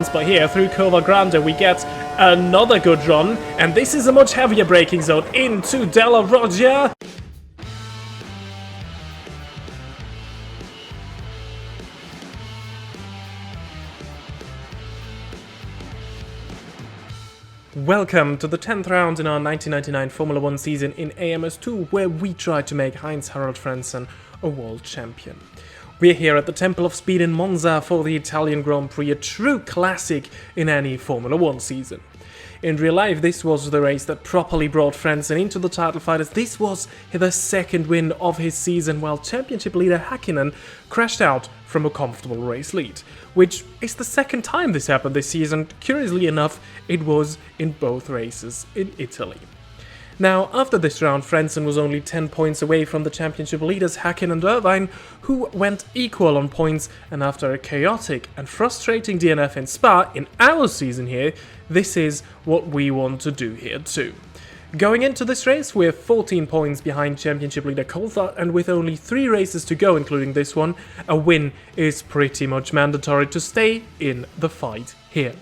distance, but here through Curva Grande we get another good run, and this is a much heavier braking zone into Della Roggia. Welcome to the 10th round in our 1999 Formula 1 season in AMS2, where we try to make Heinz-Harald Frentzen a world champion. We're here at the Temple of Speed in Monza for the Italian Grand Prix, a true classic in any Formula 1 season. In real life, this was the race that properly brought Frentzen into the title fight, as this was the second win of his season, while championship leader Häkkinen crashed out from a comfortable race lead, which is the second time this happened this season. Curiously enough, it was in both races in Italy. Now, after this round, Frentzen was only 10 points away from the championship leaders Häkkinen and Irvine, who went equal on points, and after a chaotic and frustrating DNF in Spa in our season here, this is what we want to do here too. Going into this race, we're 14 points behind championship leader Coulthard, and with only 3 races to go, including this one, a win is pretty much mandatory to stay in the fight here.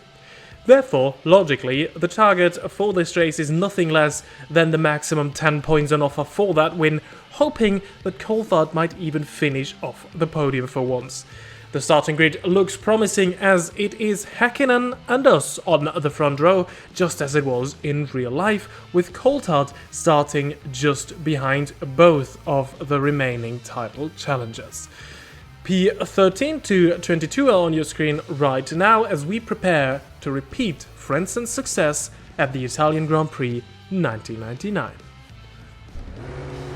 Therefore, logically, the target for this race is nothing less than the maximum 10 points on offer for that win, hoping that Coulthard might even finish off the podium for once. The starting grid looks promising, as it is Häkkinen and us on the front row, just as it was in real life, with Coulthard starting just behind both of the remaining title challengers. P13 to 22 are on your screen right now as we prepare to repeat Frentzen's success at the Italian Grand Prix 1999.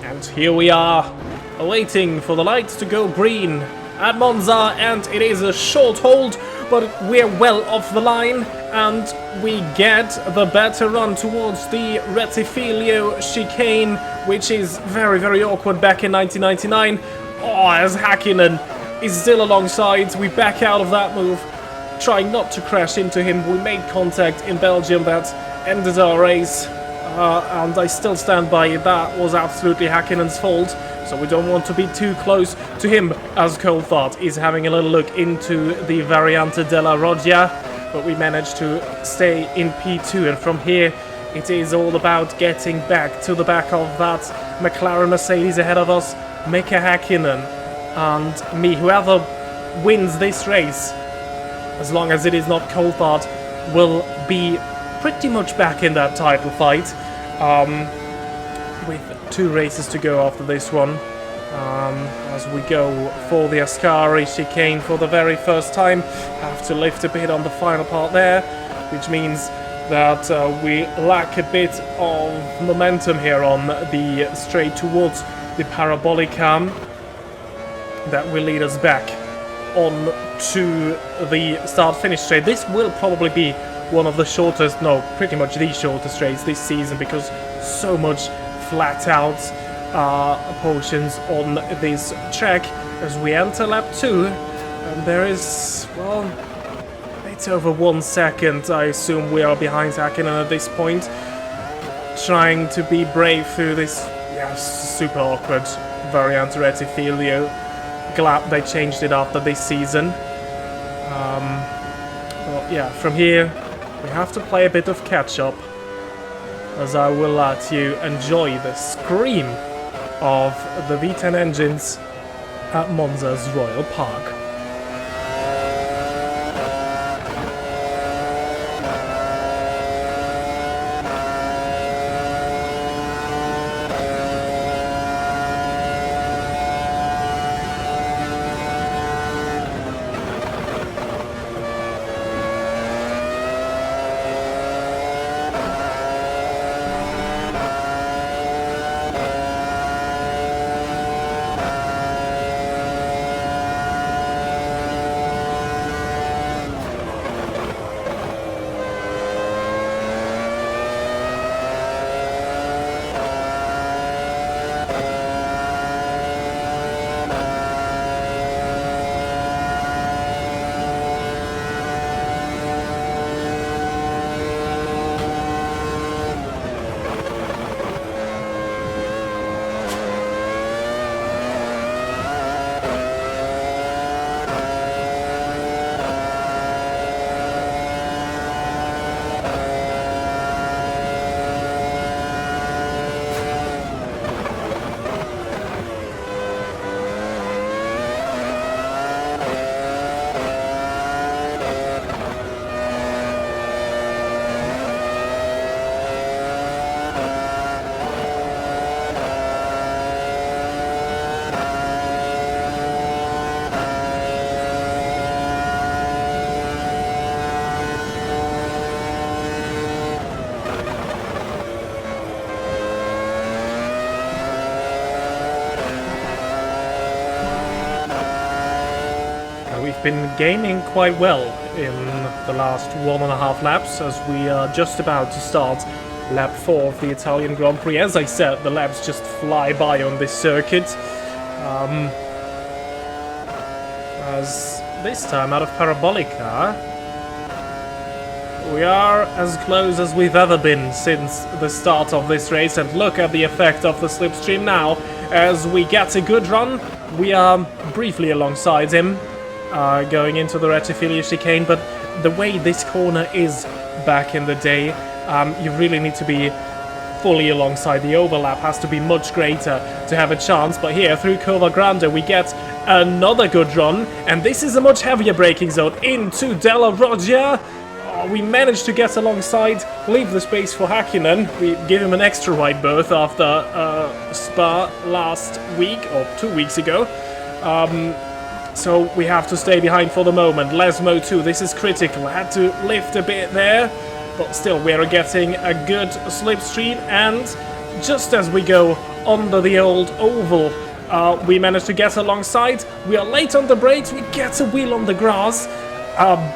And here we are, awaiting for the lights to go green at Monza, and it is a short hold, but we're well off the line, and we get the better run towards the Rettifilio chicane, which is very, very awkward back in 1999. Oh, as Häkkinen is still alongside, we back out of that move, trying not to crash into him. We made contact in Belgium that ended our race, and I still stand by it. That was absolutely Häkkinen's fault, so we don't want to be too close to him, as Coulthard is having a little look into the Variante della Roggia, but we managed to stay in P2, and from here it is all about getting back to the back of that McLaren Mercedes ahead of us, Mika Häkkinen and me. Whoever wins this race, as long as it is not Coulthard, will be pretty much back in that title fight, with 2 races to go after this one, as we go for the Ascari chicane for the very first time. Have to lift a bit on the final part there, which means that we lack a bit of momentum here on the straight towards the Parabolica. That will lead us back on to the start-finish straight. This will probably be one of the shortest, no, pretty much the shortest straights this season, because so much flat-out portions on this track as we enter lap 2. And there is, well, it's over 1 second. I assume we are behind Häkkinen at this point, trying to be brave through this, super awkward Variante Rettifilio. Glad they changed it after this season. But yeah, from here we have to play a bit of catch-up, as I will let you enjoy the scream of the V10 engines at Monza's Royal Park. been gaining quite well in the last 1.5 laps, as we are just about to start lap 4 of the Italian Grand Prix. As I said, the laps just fly by on this circuit. As this time out of Parabolica, we are as close as we've ever been since the start of this race, and look at the effect of the slipstream now. As we get a good run, we are briefly alongside him, going into the Rettifilia chicane, but the way this corner is back in the day, you really need to be fully alongside. The overlap has to be much greater to have a chance, but here through Curva Grande we get another good run, and this is a much heavier braking zone into Della Roggia. We managed to get alongside, leave the space for Häkkinen. We give him an extra wide berth after Spa last week, or 2 weeks ago. So we have to stay behind for the moment. Lesmo too, this is critical. Had to lift a bit there, but still we are getting a good slipstream, and just as we go under the old oval, we managed to get alongside. We are late on the brakes, we get a wheel on the grass,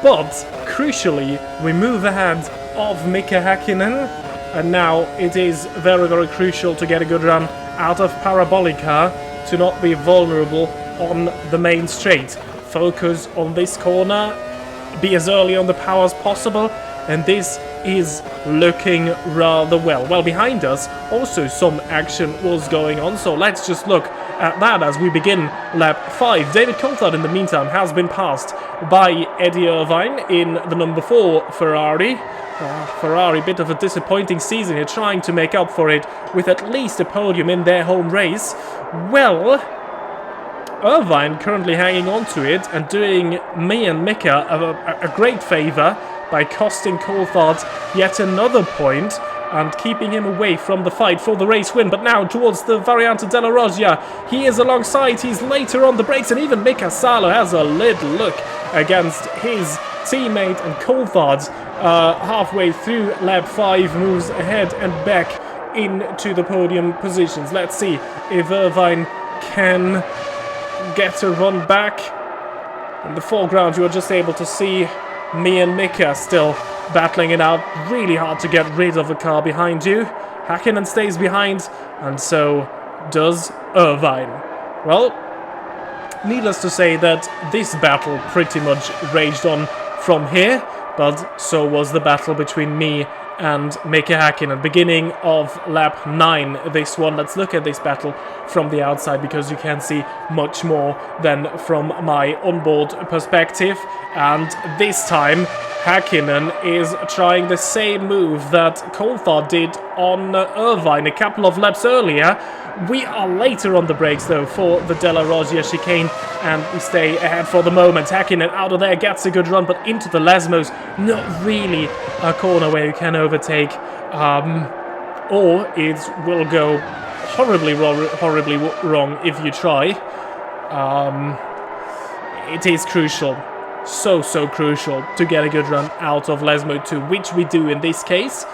but crucially we move ahead of Mika Häkkinen, and now it is very, very crucial to get a good run out of Parabolica to not be vulnerable on the main straight. Focus on this corner, be as early on the power as possible, and this is looking rather well. Well, behind us also some action was going on, so let's just look at that as we begin lap 5. David Coulthard in the meantime has been passed by Eddie Irvine in the number 4 Ferrari. Ferrari, bit of a disappointing season here, trying to make up for it with at least a podium in their home race. Well, Irvine currently hanging on to it and doing me and Mika a great favour by costing Coulthard yet another point and keeping him away from the fight for the race win. But now towards the Variante della Roggia, he is alongside, he's later on the brakes, and even Mika Salo has a little look against his teammate, and Coulthard halfway through lap 5 moves ahead and back into the podium positions. Let's see if Irvine can get a run back. In the foreground you are just able to see me and Mika still battling it out. Really hard to get rid of the car behind you. Häkkinen stays behind, and so does Irvine. Well, needless to say that this battle pretty much raged on from here, but so was the battle between me and Mika Häkkinen. Beginning of lap 9, this one. Let's look at this battle from the outside, because you can see much more than from my onboard perspective. And this time Häkkinen is trying the same move that Coulthard did on Irvine a couple of laps earlier. We are later on the brakes though for the Della Roggia chicane, and we stay ahead for the moment. Häkkinen out of there gets a good run, but into the Lesmos, not really a corner where you can overtake, or it will go horribly wrong if you try. It is crucial, so crucial to get a good run out of Lesmo 2, which we do in this case.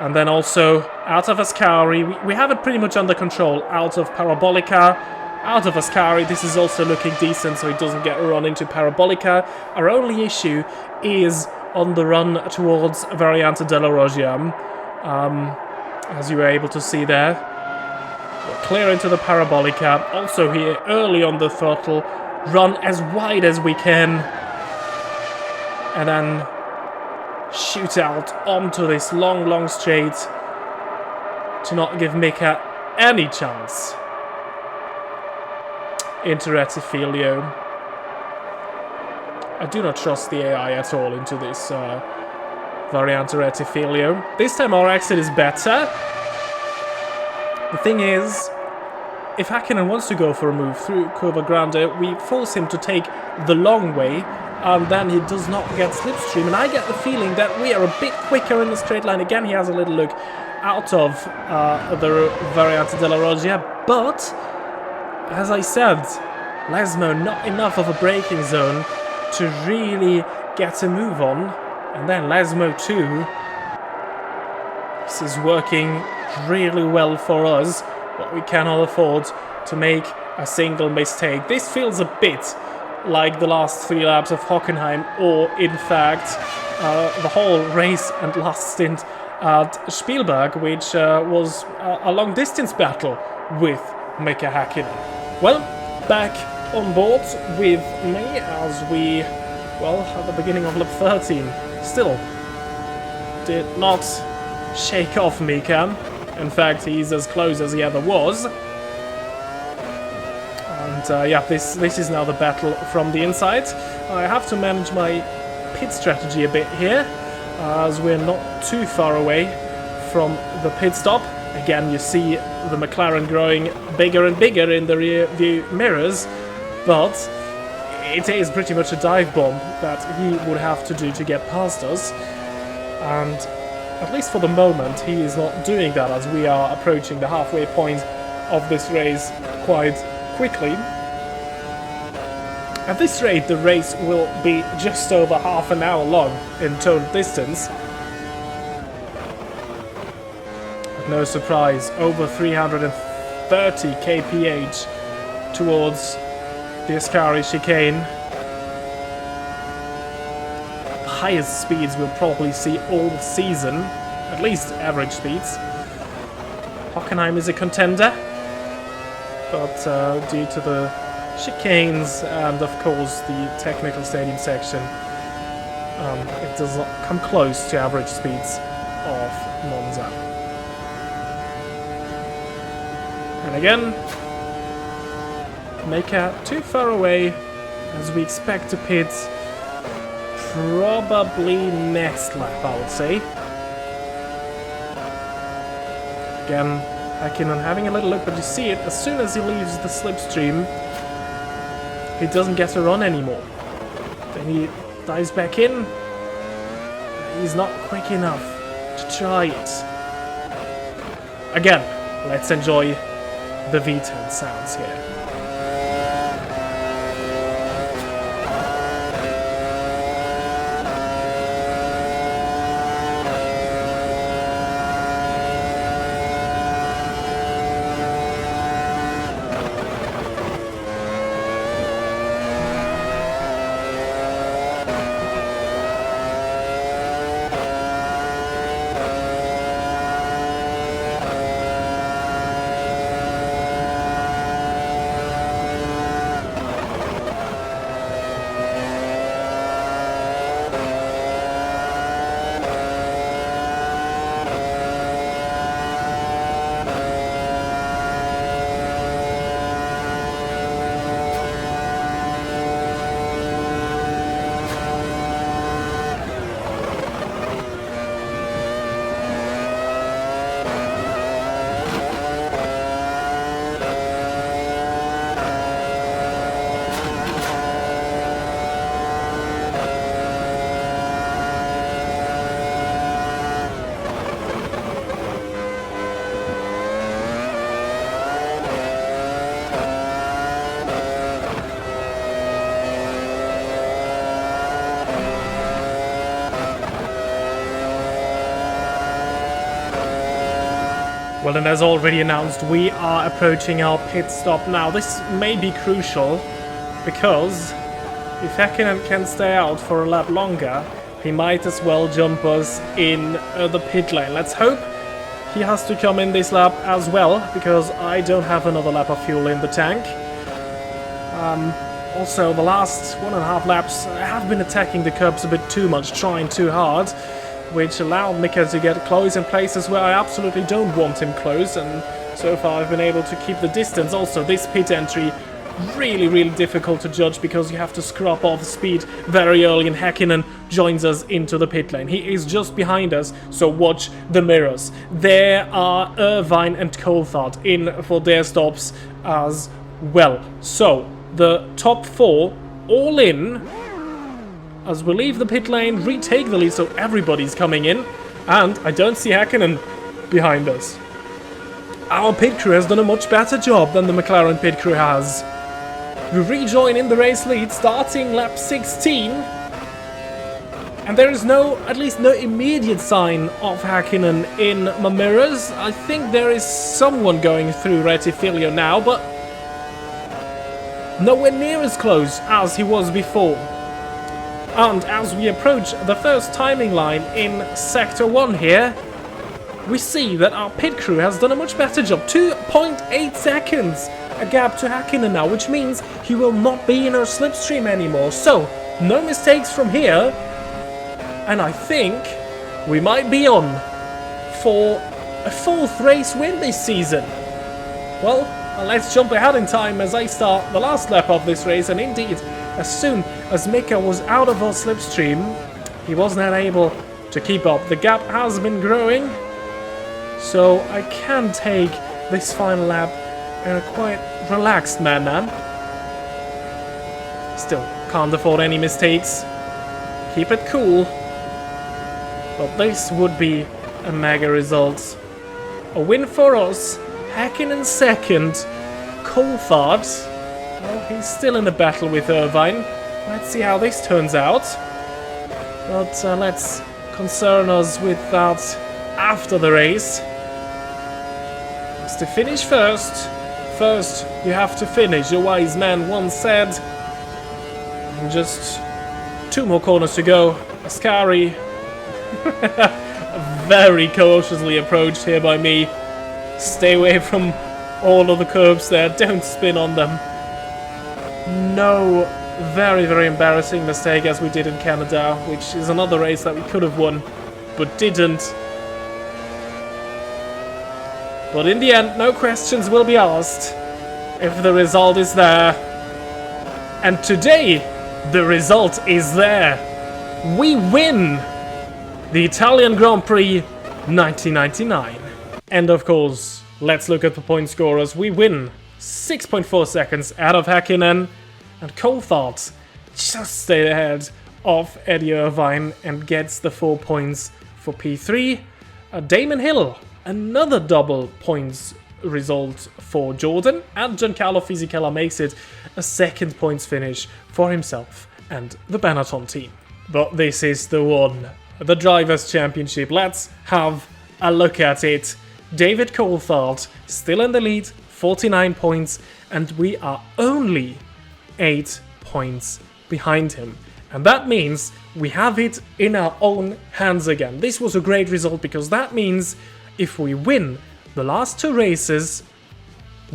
And then also out of Ascari, we have it pretty much under control. Out of Parabolica, out of Ascari, this is also looking decent, so it doesn't get run into Parabolica. Our only issue is on the run towards Variante della Roggia. As you were able to see there, we're clear into the Parabolica. Also here, early on the throttle, run as wide as we can, and then shoot out onto this long straight to not give Mika any chance into Rettifilia. I do not trust the AI at all into this Variante Rettifilia. This time our exit is better. The thing is, if Häkkinen wants to go for a move through Curva Grande, we force him to take the long way, and then he does not get slipstream. And I get the feeling that we are a bit quicker in the straight line. Again, he has a little look out of the Variante della Roggia, but as I said, Lesmo not enough of a braking zone to really get a move on. And then Lesmo 2, this is working really well for us, but we cannot afford to make a single mistake. This feels a bit like the last 3 laps of Hockenheim, or in fact the whole race and last stint at Spielberg, which was a long distance battle with Mika Häkkinen. Well, back on board with me as we, well, at the beginning of lap 13, still did not shake off Mika. In fact, he's as close as he ever was. And yeah, this is now the battle from the inside. I have to manage my pit strategy a bit here, as we're not too far away from the pit stop. Again, you see the McLaren growing bigger and bigger in the rear view mirrors, but it is pretty much a dive bomb that he would have to do to get past us. And at least for the moment, he is not doing that, as we are approaching the halfway point of this race quite quickly. At this rate, the race will be just over half an hour long in total distance. But no surprise, over 330 kph towards the Ascari chicane. The highest speeds we'll probably see all season, at least average speeds. Hockenheim is a contender, but due to the chicanes and of course the technical stadium section, it does not come close to average speeds of Monza. And again, Mika too far away, as we expect to pit probably next lap, I would say. Again, Häkkinen having a little look, but you see it, as soon as he leaves the slipstream, he doesn't get a run anymore. Then he dives back in. He's not quick enough to try it. Again, let's enjoy the V10 sounds here. Well, and as already announced, we are approaching our pit stop now. This may be crucial, because if Häkkinen can stay out for a lap longer, he might as well jump us in the pit lane. Let's hope he has to come in this lap as well, because I don't have another lap of fuel in the tank. Also, the last 1.5 laps, I have been attacking the curbs a bit too much, trying too hard, which allowed Mika to get close in places where I absolutely don't want him close, and so far I've been able to keep the distance. Also, this pit entry, really difficult to judge, because you have to scrap off speed very early, and Häkkinen joins us into the pit lane. He is just behind us, so watch the mirrors. There are Irvine and Coulthard in for their stops as well. So, the top 4 all in as we leave the pit lane, retake the lead, so everybody's coming in, and I don't see Häkkinen behind us. Our pit crew has done a much better job than the McLaren pit crew has. We rejoin in the race lead, starting lap 16, and there is at least no immediate sign of Häkkinen in my mirrors. I think there is someone going through Rettifilio now, but nowhere near as close as he was before. And as we approach the first timing line in Sector 1 here, we see that our pit crew has done a much better job. 2.8 seconds, a gap to Häkkinen now, which means he will not be in our slipstream anymore. So, no mistakes from here, and I think we might be on for a 4th race win this season. Well, let's jump ahead in time as I start the last lap of this race, and indeed, as soon as Mika was out of our slipstream, he was not able to keep up. The gap has been growing, so I can take this final lap in a quite relaxed manner. Still can't afford any mistakes. Keep it cool. But this would be a mega result. A win for us. Häkkinen second. Coulthard, well, he's still in a battle with Irvine. Let's see how this turns out. But let's concern us with that after the race. It's to finish first. First, you have to finish, a wise man once said. And just 2 more corners to go. Ascari. Very cautiously approached here by me. Stay away from all of the curves there. Don't spin on them. No, very, very embarrassing mistake as we did in Canada, which is another race that we could have won, but didn't. But in the end, no questions will be asked if the result is there. And today, the result is there. We win the Italian Grand Prix 1999. And of course, let's look at the point scorers. We win 6.4 seconds out of Häkkinen, and Coulthard just stayed ahead of Eddie Irvine and gets the 4 points for P3. Damon Hill, another double points result for Jordan, and Giancarlo Fisichella makes it a 2nd points finish for himself and the Benetton team. But this is the one, the Drivers' Championship. Let's have a look at it. David Coulthard still in the lead, 49 points, and we are only 8 points behind him. And that means we have it in our own hands again. This was a great result because that means if we win the last 2 races,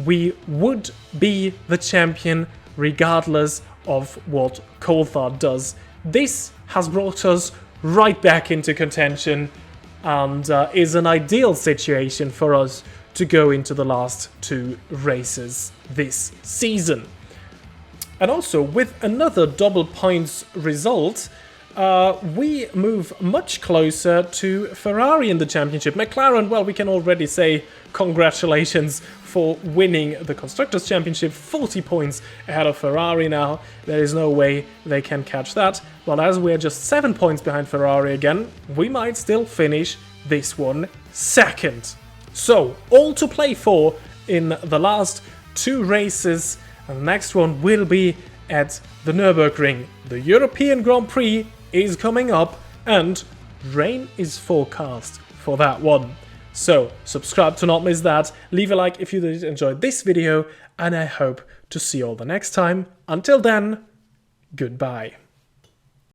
we would be the champion regardless of what Coulthard does. This has brought us right back into contention and is an ideal situation for us to go into the last 2 races this season. And also, with another double points result, we move much closer to Ferrari in the championship. McLaren, well, we can already say congratulations for winning the Constructors' Championship, 40 points ahead of Ferrari now. There is no way they can catch that. But as we're just 7 points behind Ferrari again, we might still finish this one second. So, all to play for in the last 2 races. And the next one will be at the Nürburgring. The European Grand Prix is coming up and rain is forecast for that one. So subscribe to not miss that, leave a like if you did enjoy this video, and I hope to see you all the next time. Until then, goodbye.